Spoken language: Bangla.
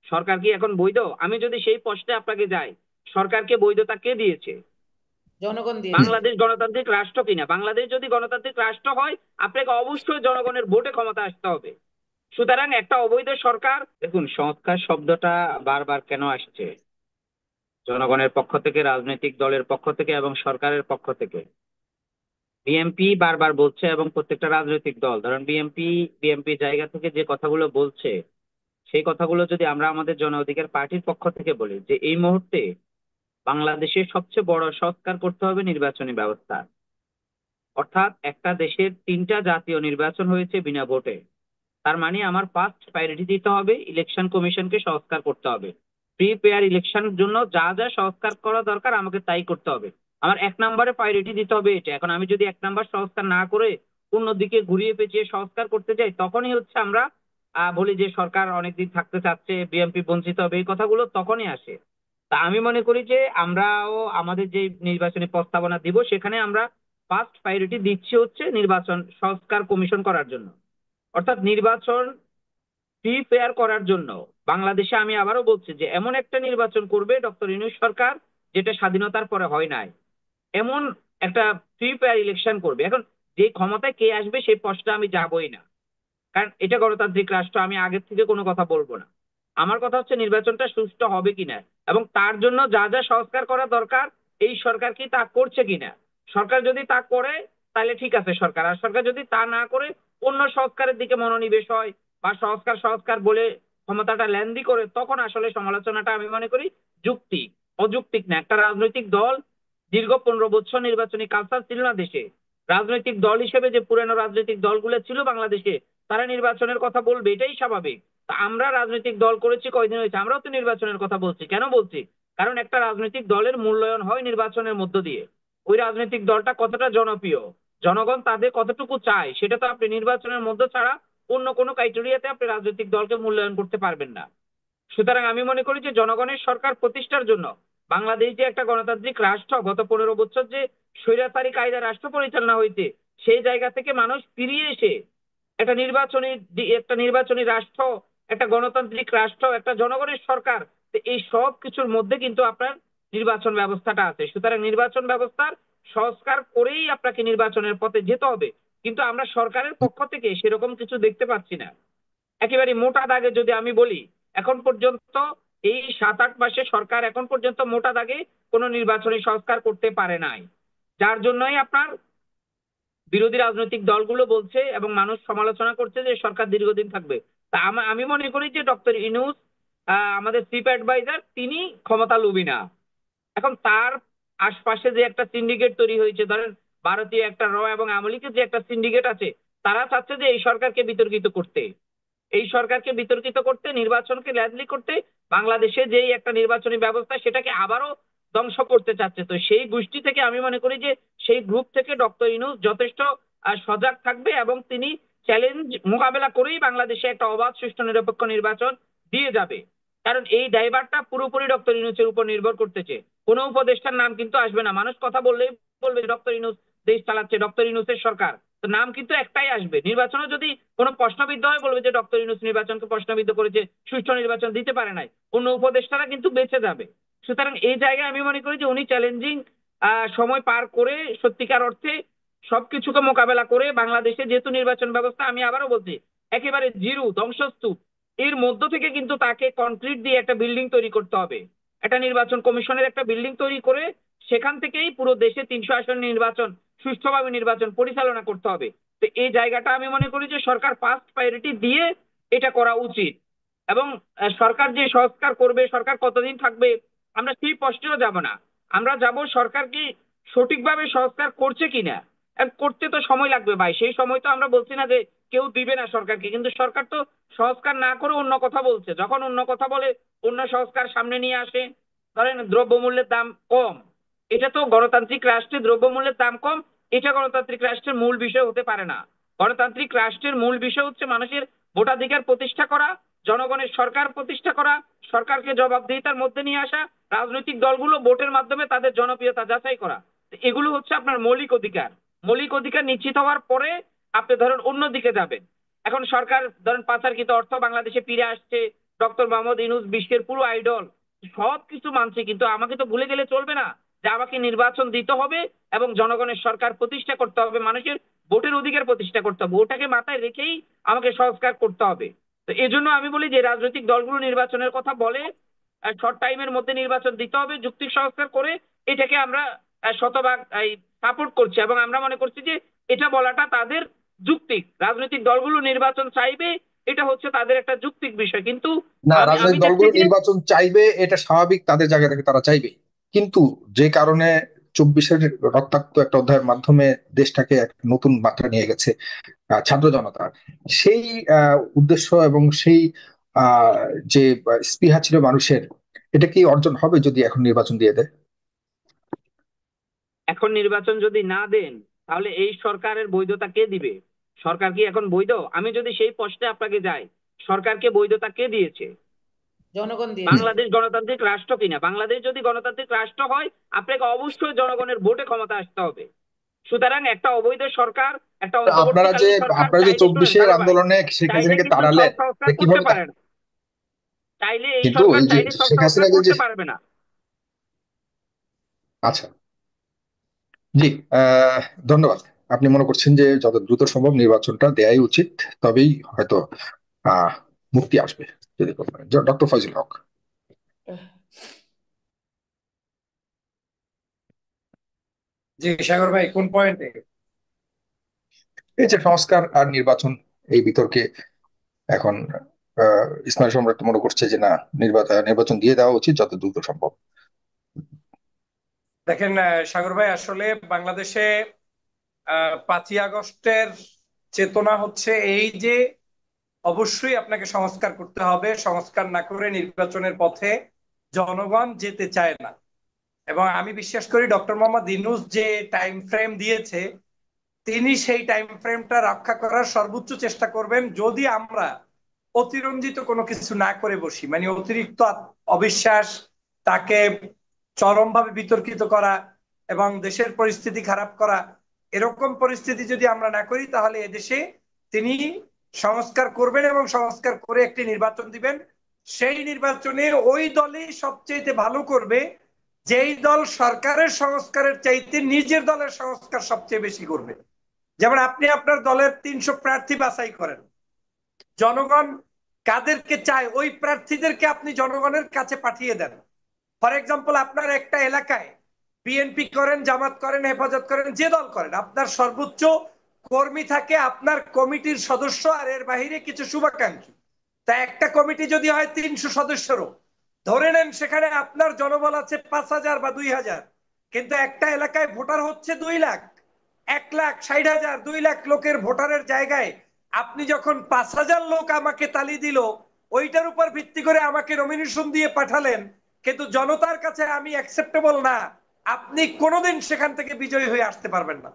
সরকার কি এখন বৈধ? আমি যদি সেই প্রশ্নে আপনাকে যাই, সরকারকে বৈধতা কে দিয়েছে? জনগণ দিয়েছে। বাংলাদেশ গণতান্ত্রিক রাষ্ট্র কিনা? বাংলাদেশ যদি গণতান্ত্রিক রাষ্ট্র হয়, আপনাকে অবশ্যই জনগণের ভোটে ক্ষমতা আসতে হবে। সুতরাং একটা অবৈধ সরকার, দেখুন সংস্কার শব্দটা বারবার কেন আসছে? জনগণের পক্ষ থেকে, রাজনৈতিক দলের পক্ষ থেকে এবং সরকারের পক্ষ থেকে। বিএনপি বারবার বলছে এবং প্রত্যেকটা রাজনৈতিক দল, ধরেন বিএনপি জায়গা থেকে যে কথাগুলো বলছে, সেই কথাগুলো যদি আমরা আমাদের জন অধিকার পার্টির পক্ষ থেকে বলি যে এই মুহূর্তে বাংলাদেশের সবচেয়ে বড় সংস্কার করতে হবে নির্বাচনী ব্যবস্থা। অর্থাৎ একটা দেশের তিনটা জাতীয় নির্বাচন হয়েছে বিনা ভোটে। তার মানে আমার ফার্স্ট প্রায়োরিটি দিতে হবে ইলেকশন কমিশনকে সংস্কার করতে হবে। ফ্রি ফেয়ার ইলেকশনের জন্য যা যা সংস্কার করা দরকার আমাকে তাই করতে হবে। আমার এক নম্বরে প্রায়োরিটি দিতে হবে এটা। এখন আমি যদি এক নাম্বার সংস্কার না করে অন্যদিকে ঘুরিয়ে পেঁচিয়ে সংস্কার করতে যাই, তখনই হচ্ছে আমরা বলি যে সরকার অনেকদিন থাকতে চাচ্ছে, বিএনপি বঞ্চিত হবে, এই কথাগুলো তখনই আসে। তা আমি মনে করি যে আমরাও আমাদের যে নির্বাচনী প্রস্তাবনা দিব সেখানে আমরা ফার্স্ট প্রায়োরিটি দিচ্ছি হচ্ছে নির্বাচন সংস্কার কমিশন করার জন্য। অর্থাৎ নির্বাচন ফ্রি ফেয়ার করার জন্য বাংলাদেশে আমি আবারও বলছি যে এমন একটা নির্বাচন করবে ডক্টর ইউনূস সরকার, যেটা স্বাধীনতার পরে হয় নাই। এমন একটা ফ্রি ফেয়ার ইলেকশন করবে। এখন যে ক্ষমতায় কে আসবে সেই প্রশ্নে আমি যাবই না, কারণ এটা গণতান্ত্রিক রাষ্ট্র, আমি আগের থেকে কোনো কথা বলবো না। আমার কথা হচ্ছে নির্বাচনটা সুষ্ঠু হবে কিনা এবং তার জন্য যা যা সংস্কার করা দরকার এই সরকার কি তা করছে কিনা। সরকার যদি তা করে তাহলে ঠিক আছে সরকার, আর সরকার যদি তা না করে অন্য সংস্কারের দিকে মনোনিবেশ হয় বা সংস্কার সংস্কার বলে ক্ষমতাটা ল্যান্দি করে, তখন আসলে সমালোচনাটা আমি মনে করি যুক্তি অযৌক্তিক না। একটা রাজনৈতিক দল দীর্ঘ 15 বছর নির্বাচনী কালচার ছিল না দেশে। রাজনৈতিক দল হিসেবে যে পুরানো রাজনৈতিক দলগুলো ছিল বাংলাদেশে, তারা নির্বাচনের কথা বলবে, এটাই স্বাভাবিক। তা আমরা রাজনৈতিক দল করেছি কয়দিন হয়েছে, আমরাও তো নির্বাচনের কথা বলছি। কেন বলছি? কারণ একটা রাজনৈতিক দলের মূল্যায়ন হয় নির্বাচনের মধ্য দিয়ে। ওই রাজনৈতিক দলটা কতটা জনপ্রিয়, জনগণ তাদের কতটুকু চায়, সেটা তো আপনি নির্বাচনের মধ্য ছাড়া অন্য কোনো ক্রাইটেরিয়াতে আপনি রাজনৈতিক দলকে মূল্যায়ন করতে পারবেন না। সুতরাং আমি মনে করি যে জনগণের সরকার প্রতিষ্ঠার জন্য বাংলাদেশ যে একটা গণতান্ত্রিক রাষ্ট্র, গত 15 বছর যে স্বৈরাচারী কায়দা রাষ্ট্র পরিচালনা হয়েছে, সেই জায়গা থেকে মানুষ ফিরিয়ে এসে একটা নির্বাচনী রাষ্ট্র, একটা গণতান্ত্রিক রাষ্ট্র, একটা জনগণের সরকার, তো এই সব কিছুর মধ্যে কিন্তু আপনার নির্বাচন ব্যবস্থাটা আছে। সুতরাং নির্বাচন ব্যবস্থার সংস্কার করেই আপনাকে নির্বাচনের পথে যেতে হবে। কিন্তু আমরা সরকারের পক্ষ থেকে সেরকম কিছু দেখতে পাচ্ছি না। একেবারে মোটা দাগে যদি আমি বলি, এখন পর্যন্ত এই 7-8 মাসে সরকার এখন পর্যন্ত মোটা দাগে কোনো নির্বাচনী সংস্কার করতে পারে নাই। যার জন্যই আপনার বিরোধী রাজনৈতিক দলগুলো বলছে এবং মানুষ সমালোচনা করছে যে সরকার দীর্ঘদিন থাকবে। তা আমি মনে করি যে ডক্টর ইউনূস আমাদের চিফ অ্যাডভাইজার, তিনি ক্ষমতা লোভী না। এখন তার আশপাশে যে একটা সিন্ডিকেট তৈরি হয়েছে, ধরেন ভারতীয় একটা এবং আওয়ামী লীগের যে একটা সিন্ডিকেট আছে, তারা চাচ্ছে যে এই সরকারকে বিতর্কিত করতে, নির্বাচনকে ল্যান্ডলি করতে, বাংলাদেশে যেই একটা নির্বাচনী ব্যবস্থা সেটাকে আবারও ধ্বংস করতে চাচ্ছে। তো সেই গোষ্ঠী থেকে আমি মনে করি যে সেই গ্রুপ থেকে ডক্টর ইউনূস যথেষ্ট সজাগ থাকবে এবং তিনি চ্যালেঞ্জ মোকাবেলা করেই বাংলাদেশে একটা অবাধ সুষ্ঠু নিরপেক্ষ নির্বাচন দিয়ে যাবে। কারণ এই ড্রাইভারটা পুরোপুরি ডক্টর ইউনূসের উপর নির্ভর করতেছে। কোনো উপদেষ্টার নাম কিন্তু আসবে না। মানুষ কথা বললেই বলবে ডক্টর ইউনূস দেশ চালাচ্ছে, ডক্টর ইউনূসের সরকার। তো নাম কিন্তু একটাই আসবে। নির্বাচনে যদি কোনো প্রশ্নবিদ্ধ হয় বলবে যে ডক্টর ইউনূস নির্বাচনকে প্রশ্নবিদ্ধ করেছে, সুষ্ঠু নির্বাচন দিতে পারে নাই। অন্য উপদেষ্টারা কিন্তু বেঁচে যাবে। সুতরাং এই জায়গায় আমি মনে করি যে উনি চ্যালেঞ্জিং সময় পার করে সত্যিকার অর্থে সবকিছুকে মোকাবেলা করে বাংলাদেশে যেহেতু নির্বাচন ব্যবস্থা, আমি আবারও বলছি, একেবারে জিরো ধ্বংসস্তূপ, এর মধ্য থেকে কিন্তু তাকে কনক্রিট দিয়ে একটা বিল্ডিং তৈরি করতে হবে। একটা নির্বাচন কমিশনের একটা বিল্ডিং তৈরি করে সেখান থেকেই পুরো দেশে 300 আসন নির্বাচন, সুষ্ঠুভাবে নির্বাচন পরিচালনা করতে হবে। তো এই জায়গাটা আমি মনে করি যে সরকার ফার্স্ট প্রায়োরিটি দিয়ে এটা করা উচিত। এবং সরকার যে সংস্কার করবে, সরকার কতদিন থাকবে, আমরা সেই প্রশ্নেও যাব না। আমরা যাব সরকার কি সঠিকভাবে সংস্কার করছে কিনা। করতে তো সময় লাগবে ভাই, সেই সময় তো আমরা বলছি না যে কেউ দিবে না সরকারকে, কিন্তু সরকার তো সংস্কার না করে অন্য কথা বলছে। যখন অন্য কথা বলে, অন্য সংস্কার সামনে নিয়ে আসে, ধরেন দ্রব্যমূল্যের দাম কম, এটা তো গণতান্ত্রিক রাষ্ট্রে দ্রব্যমূল্যের দাম কম, এটা গণতান্ত্রিক রাষ্ট্রের মূল বিষয় হতে পারে না। গণতান্ত্রিক রাষ্ট্রের মূল বিষয় হচ্ছে মানুষের ভোটাধিকার প্রতিষ্ঠা করা, জনগণের সরকার প্রতিষ্ঠা করা, সরকারকে জবাবদিহিতার মধ্যে নিয়ে আসা, রাজনৈতিক দলগুলো ভোটের মাধ্যমে তাদের জনপ্রিয়তা যাচাই করা। এগুলো হচ্ছে আপনার মৌলিক অধিকার। মৌলিক অধিকার নিশ্চিত হওয়ার পরে আপনি ধরেন অন্যদিকে যাবেন। এখন সরকার ধরেন পাচারকৃত অর্থ বাংলাদেশে ফিরে আসছে, ডক্টর মোহাম্মদ ইউনূস বিশ্বের পুরো আইডল, সবকিছু মানছে, কিন্তু আমাকে তো ভুলে গেলে চলবে না যে আমাকে নির্বাচন দিতে হবে এবং জনগণের সরকার প্রতিষ্ঠা করতে হবে, মানুষের ভোটের অধিকার প্রতিষ্ঠা করতে হবে, ওটাকে মাথায় রেখেই আমাকে সংস্কার করতে হবে। তো এই জন্য আমি বলি যে রাজনৈতিক দলগুলো নির্বাচনের কথা বলে, শর্ট টাইমের মধ্যে নির্বাচন দিতে হবে যুক্তির সংস্কার করে, এটাকে আমরা শতভাগ সাপোর্ট করছি এবং আমরা মনে করছি যে এটা বলাটা তাদের যুক্তিক। রাজনৈতিক দলগুলো নির্বাচন চাইবে, এটা হচ্ছে তাদের একটা যুক্তিক বিষয়, কিন্তু না, আমি আমি রাজনৈতিক দেখছি দলগুলো যে নির্বাচন চাইবে, এটা স্বাভাবিক, তাদের জায়গা থেকে তারা চাইবে। কিন্তু যে কারণে 24-এর রক্তাক্ত একটা অধ্যায়ের মাধ্যমে দেশটাকে এক নতুন মাত্রা নিয়ে গেছে ছাত্র জনতা, সেই উদ্দেশ্য এবং সেই আহ, যে স্পৃহা ছিল মানুষের, এটা কি অর্জন হবে যদি এখন নির্বাচন দিয়ে দেয়? এখন নির্বাচন যদি না দেন তাহলে এই সরকারের বৈধতা কে দিবে? সরকার কি এখন বৈধ? আমি যদি সেই প্রশ্নে আপনাকে যাই, সরকারকে বৈধতা কে দিয়েছে? জনগণ দিয়েছে। বাংলাদেশ গণতান্ত্রিক রাষ্ট্র কিনা? বাংলাদেশ যদি গণতান্ত্রিক রাষ্ট্র হয় আপনাকে অবশ্যই জনগণের ভোটে ক্ষমতা আসতে হবে। সুতরাং একটা অবৈধ সরকার, একটা আপনারা যে অন্তর্বর্তীকালীন সরকার আপনারা যে চাইলে, শুনেন 24-এর তারেক ভাই, আন্দোলনে শেখ চাইলে হাসিনাকে কিন্তু সব তাড়ালেন, সংস্কার এটা করতে কিভাবে পারে না। চাইলে এই কিন্তু সরকার এই যে চাইলে সব শেখ সংস্কার হাসিনাকে যে, করতে পারবে না। আচ্ছা, জি, আহ ধন্যবাদ। আপনি মনে করছেন যে যত দ্রুত সম্ভব নির্বাচনটা দেয়াই উচিত, তবেই হয়তো আহ মুক্তি আসবে। যদি ডক্টর ফয়জুল হক। জি সাগর ভাই, কোন পয়েন্টে? এই যে সংস্কার আর নির্বাচন, এই বিতর্কে এখন ইসমাইল সম্রাট মনে করছে যে না, নির্বাচন দিয়ে দেওয়া উচিত যত দ্রুত সম্ভব। দেখেন সাগর ভাই, আসলে বাংলাদেশে 5ই আগস্টের চেতনা হচ্ছে এই যে অবশ্যই আপনাকে সংস্কার করতে হবে, সংস্কার না করে নির্বাচনের পথে জনগণ যেতে চায় না। এবং আমি বিশ্বাস করি ডক্টর মোহাম্মদ ইউনূস যে টাইম ফ্রেম দিয়েছে, তিনি সেই টাইম ফ্রেমটা রক্ষা করার সর্বোচ্চ চেষ্টা করবেন, যদি আমরা অতিরঞ্জিত কোনো কিছু না করে বসি, মানে অতিরিক্ত অবিশ্বাস, তাকে চরমভাবে বিতর্কিত করা এবং দেশের পরিস্থিতি খারাপ করা, এরকম পরিস্থিতি যদি আমরা না করি, তাহলে এদেশে তিনি সংস্কার করবেন এবং সংস্কার করে একটি নির্বাচন দিবেন। সেই নির্বাচনে ওই দলই সবচেয়ে ভালো করবে যেই দল সরকারের সংস্কারের চাইতে নিজের দলের সংস্কার সবচেয়ে বেশি করবে। যেমন আপনি আপনার দলের 300 প্রার্থী বাছাই করেন, জনগণ কাদেরকে চায় ওই প্রার্থীদেরকে আপনি জনগণের কাছে পাঠিয়ে দেন। ফর এক্সাম্পল, আপনার একটা এলাকায় বিএনপি করেন, জামাত করেন, হেফাজত করেন, যে দল করেন, আপনার সর্বোচ্চ কর্মী থাকে আপনার কমিটির সদস্য, আর এর বাহিরে কিছু শুভাকাঙ্ক্ষী। তা একটা কমিটি যদি হয় 300 সদস্যরও, ধরে নেন সেখানে আপনার জনবল আছে 5,000 বা 2,000, কিন্তু একটা এলাকায় ভোটার হচ্ছে 2 লাখ, 1,60,000, 2 লাখ লোকের ভোটারের জায়গায় আপনি যখন 5,000 লোক আমাকে তালি দিল, ওইটার উপর ভিত্তি করে আমাকে নমিনেশন দিয়ে পাঠালেন, কিন্তু জনতার কাছে আমি অ্যাকসেপ্টেবল না, আপনি কোনোদিন সেখান থেকে বিজয়ী হয়ে আসতে পারবেন না।